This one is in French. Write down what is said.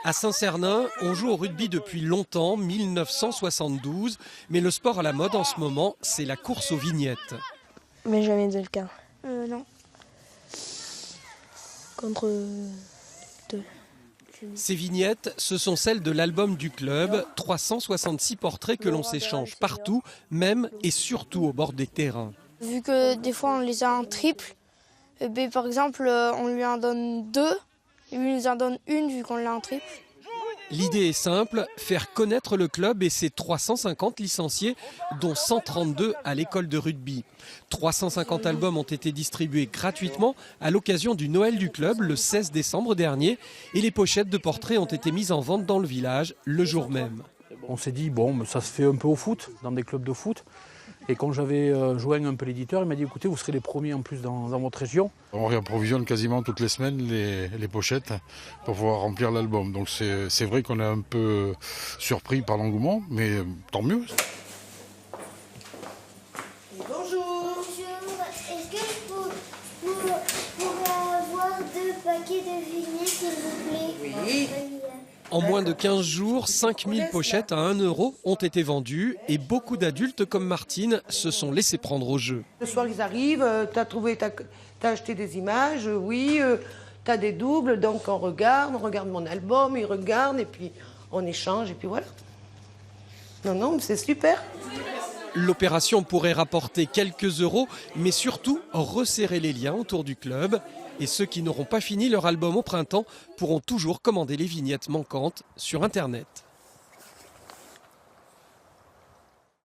À Saint-Cernin, on joue au rugby depuis longtemps, 1972, mais le sport à la mode en ce moment, c'est la course aux vignettes. Mais jamais de le cas. Non. Contre deux. Ces vignettes, ce sont celles de l'album du club, 366 portraits que l'on s'échange partout, même et surtout au bord des terrains. Vu que des fois on les a en triple, par exemple on lui en donne deux, et lui nous en donne une vu qu'on l'a en triple. L'idée est simple, faire connaître le club et ses 350 licenciés, dont 132 à l'école de rugby. 350 albums ont été distribués gratuitement à l'occasion du Noël du club le 16 décembre dernier et les pochettes de portraits ont été mises en vente dans le village le jour même. On s'est dit, bon, ça se fait un peu au foot, dans des clubs de foot. Et quand j'avais joint un peu l'éditeur, il m'a dit, écoutez, vous serez les premiers en plus dans votre région. On réapprovisionne quasiment toutes les semaines les pochettes pour pouvoir remplir l'album. Donc c'est vrai qu'on est un peu surpris par l'engouement, mais tant mieux. Bonjour. Est-ce que je pourrais avoir 2 paquets de vignettes, s'il vous plaît? Oui. En moins de 15 jours, 5000 pochettes à 1 € ont été vendues et beaucoup d'adultes comme Martine se sont laissés prendre au jeu. Le soir, ils arrivent, t'as acheté des images, oui, t'as des doubles, donc on regarde mon album, ils regardent, et puis on échange, et puis voilà. Non, c'est super. L'opération pourrait rapporter quelques euros, mais surtout resserrer les liens autour du club. Et ceux qui n'auront pas fini leur album au printemps pourront toujours commander les vignettes manquantes sur Internet.